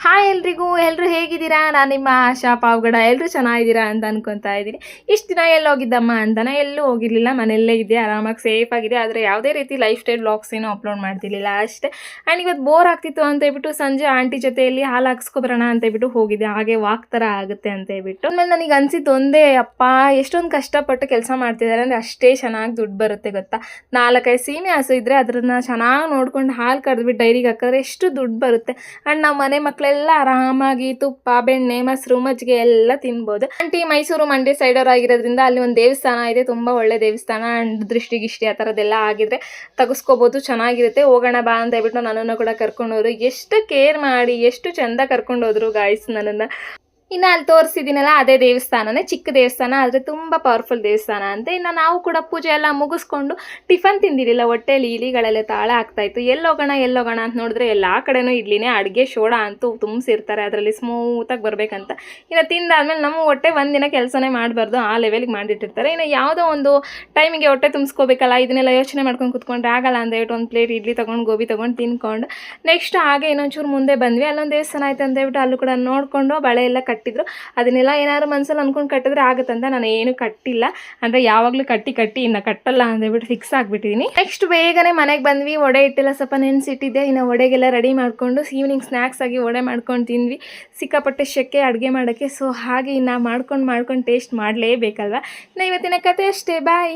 Hi ಎಲ್ರಿಗೂ, ಎಲ್ಲರೂ ಹೇಗಿದ್ದೀರಾ? ನಾನು ನಿಮ್ಮ ಆಶಾ ಪಾವಗಡ. ಎಲ್ಲರೂ ಚೆನ್ನಾಗಿದ್ದೀರಾ ಅಂತ ಅನ್ಕೊತಾ ಇದ್ದೀನಿ. ಇಷ್ಟು ದಿನ ಹೋಗಿದ್ದಮ್ಮ ಅಂತಾನೆ ಎಲ್ಲೂ ಹೋಗಿರಲಿಲ್ಲ, ಮನೆಯಲ್ಲೇ ಇದ್ದೆ, ಆರಾಮಾಗಿ ಸೇಫ್ ಆಗಿದೆ. ಆದರೆ ಯಾವುದೇ ರೀತಿ ಲೈಫ್ ಸ್ಟೈಲ್ ವ್ಲಾಗ್ಸ್ ಏನೂ ಅಪ್ಲೋಡ್ ಮಾಡ್ತಿರ್ಲಿಲ್ಲ ಅಷ್ಟೇ. ಆ್ಯಂಡ್ ಇವತ್ತು ಬೋರ್ ಆಗ್ತಿತ್ತು ಅಂತ ಹೇಳ್ಬಿಟ್ಟು ಸಂಜೆ ಆಂಟಿ ಜೊತೆಯಲ್ಲಿ ಹಾಲು ಹಾಕ್ಸ್ಕೊಬರೋಣ ಅಂತ ಹೇಳ್ಬಿಟ್ಟು ಹೋಗಿದ್ದೆ. ಹಾಗೆ ವಾಕ್ ಥರ ಆಗುತ್ತೆ ಅಂತ ಹೇಳ್ಬಿಟ್ಟು ಆಮೇಲೆ ನನಗೆ ಅನಿಸಿದ್ದು ಒಂದೇ, ಅಪ್ಪ ಎಷ್ಟೊಂದು ಕಷ್ಟಪಟ್ಟು ಕೆಲಸ ಮಾಡ್ತಿದ್ದಾರೆ ಅಂದರೆ ಅಷ್ಟೇ ಚೆನ್ನಾಗಿ ದುಡ್ಡು ಬರುತ್ತೆ ಗೊತ್ತಾ. 4-5 ಸೀಮೆ ಹಸು ಇದ್ದರೆ ಅದನ್ನು ಚೆನ್ನಾಗಿ ನೋಡ್ಕೊಂಡು ಹಾಲು ಕರೆದ್ಬಿಟ್ಟು ಡೈರಿಗೆ ಹಾಕಿದ್ರೆ ಎಷ್ಟು ದುಡ್ಡು ಬರುತ್ತೆ. ಆ್ಯಂಡ್ ನಾವು ಮನೆ ಮಕ್ಕಳೆಲ್ಲ ಆರಾಮಾಗಿ ತುಪ್ಪ, ಬೆಣ್ಣೆ, ಮೊಸರು, ಮಜ್ಜಿಗೆ ಎಲ್ಲ ತಿನ್ಬೋದು. ಆಂಟಿ ಮೈಸೂರು ಮಂಡ್ಯ ಸೈಡವ್ರು ಆಗಿರೋದ್ರಿಂದ ಅಲ್ಲಿ ಒಂದು ದೇವಸ್ಥಾನ ಇದೆ, ತುಂಬ ಒಳ್ಳೆ ದೇವಸ್ಥಾನ. ಆ್ಯಂಡ್ ದೃಷ್ಟಿಗಿಷ್ಟಿ ಆ ಥರದ್ದೆಲ್ಲ ಆಗಿದ್ರೆ ತೆಗೆಸ್ಕೋಬೋದು, ಚೆನ್ನಾಗಿರುತ್ತೆ. ಹೋಗೋಣ ಬಾ ಅಂತ ಹೇಳ್ಬಿಟ್ಟು ನನ್ನನ್ನು ಕೂಡ ಕರ್ಕೊಂಡೋದ್ರು. ಎಷ್ಟು ಕೇರ್ ಮಾಡಿ ಎಷ್ಟು ಚೆಂದ ಕರ್ಕೊಂಡೋದ್ರು ಗಾಯ್ಸ್ ನನ್ನನ್ನು. ಇನ್ನು ಅಲ್ಲಿ ತೋರಿಸಿದ್ದೀನಲ್ಲ ಅದೇ ದೇವಸ್ಥಾನನೇ, ಚಿಕ್ಕ ದೇವಸ್ಥಾನ ಆದರೆ ತುಂಬ ಪವರ್ಫುಲ್ ದೇವಸ್ಥಾನ ಅಂತೆ. ಇನ್ನು ನಾವು ಕೂಡ ಪೂಜೆ ಎಲ್ಲ ಮುಗಿಸ್ಕೊಂಡು ಟಿಫನ್ ತಿಂದಿರಲಿಲ್ಲ, ಹೊಟ್ಟೆಯಲ್ಲಿ ಇಲಿಗಳೆಲ್ಲ ತಾಳ ಆಗ್ತಾಯಿತ್ತು. ಎಲ್ಲೋಗೋಣ ಅಂತ ನೋಡಿದ್ರೆ ಎಲ್ಲ ಕಡೆನೂ ಇಡ್ಲಿನೇ, ಅಡುಗೆ ಶೋಡಾ ಅಂತೂ ತುಂಬಿಸಿರ್ತಾರೆ, ಅದರಲ್ಲಿ ಸ್ಮೂತಾಗಿ ಬರಬೇಕಂತ. ಇನ್ನು ತಿಂದಾದ್ಮೇಲೆ ನಮ್ಮ ಹೊಟ್ಟೆ ಒಂದಿನ ಕೆಲಸನೇ ಮಾಡಬಾರ್ದು, ಆ ಲೆವೆಲ್ಗೆ ಮಾಡಿಟ್ಟಿರ್ತಾರೆ. ಇನ್ನು ಯಾವುದೋ ಒಂದು ಟೈಮಿಗೆ ಹೊಟ್ಟೆ ತುಂಬಿಸ್ಕೋಬೇಕಲ್ಲ, ಇದನ್ನೆಲ್ಲ ಯೋಚನೆ ಮಾಡ್ಕೊಂಡು ಕುತ್ಕೊಂಡ್ರೆ ಆಗಲ್ಲ ಅಂತ ಹೇಳ್ಬಿಟ್ಟು ಒಂದು ಪ್ಲೇಟ್ ಇಡ್ಲಿ ತೊಗೊಂಡು ಗೋಬಿ ತೊಗೊಂಡು ತಿನ್ಕೊಂಡು ನೆಕ್ಸ್ಟ್ ಹಾಗೆ ಇನ್ನೊಂಚೂರು ಮುಂದೆ ಬಂದ್ವಿ. ಅಲ್ಲೊಂದು ದೇವಸ್ಥಾನ ಆಯ್ತು ಅಂತ ಹೇಳ್ಬಿಟ್ಟು ಅಲ್ಲೂ ಕೂಡ ನೋಡಿಕೊಂಡು ಬಳೆ ಎಲ್ಲ ಕಟ್ಟಿದ್ರು. ಅದನ್ನೆಲ್ಲ ಏನಾದ್ರು ಮನಸ್ಸಲ್ಲಿ ಅಂದ್ಕೊಂಡು ಕಟ್ಟಿದ್ರೆ ಆಗುತ್ತಂತ ನಾನು ಏನು ಕಟ್ಟಿಲ್ಲ, ಅಂದರೆ ಯಾವಾಗಲೂ ಕಟ್ಟಿ ಇನ್ನು ಕಟ್ಟಲ್ಲ ಅಂತ ಹೇಳ್ಬಿಟ್ಟು ಫಿಕ್ಸ್ ಆಗಿಬಿಟ್ಟಿದ್ದೀನಿ. ನೆಕ್ಸ್ಟ್ ಬೇಗನೆ ಮನೆಗೆ ಬಂದ್ವಿ. ವಡೆ ಇಟ್ಟಿಲ್ಲ, ಸ್ವಲ್ಪ ನೆನೆಸಿಟ್ಟಿದ್ದೆ. ಇನ್ನು ವಡೆಗೆಲ್ಲ ರೆಡಿ ಮಾಡಿಕೊಂಡು ಈವ್ನಿಂಗ್ ಸ್ನ್ಯಾಕ್ಸ್ ಆಗಿ ವಡೆ ಮಾಡ್ಕೊಂಡು ತಿಂದ್ವಿ. ಸಿಕ್ಕಾಪಟ್ಟೆ ಶೆಕೆ ಅಡುಗೆ ಮಾಡೋಕ್ಕೆ. ಸೊ ಹಾಗೆ ಇನ್ನು ಮಾಡ್ಕೊಂಡು ಟೇಸ್ಟ್ ಮಾಡಲೇಬೇಕಲ್ವ. ಇನ್ನು ಇವತ್ತಿನ ಕತೆ ಅಷ್ಟೇ, ಬಾಯ್.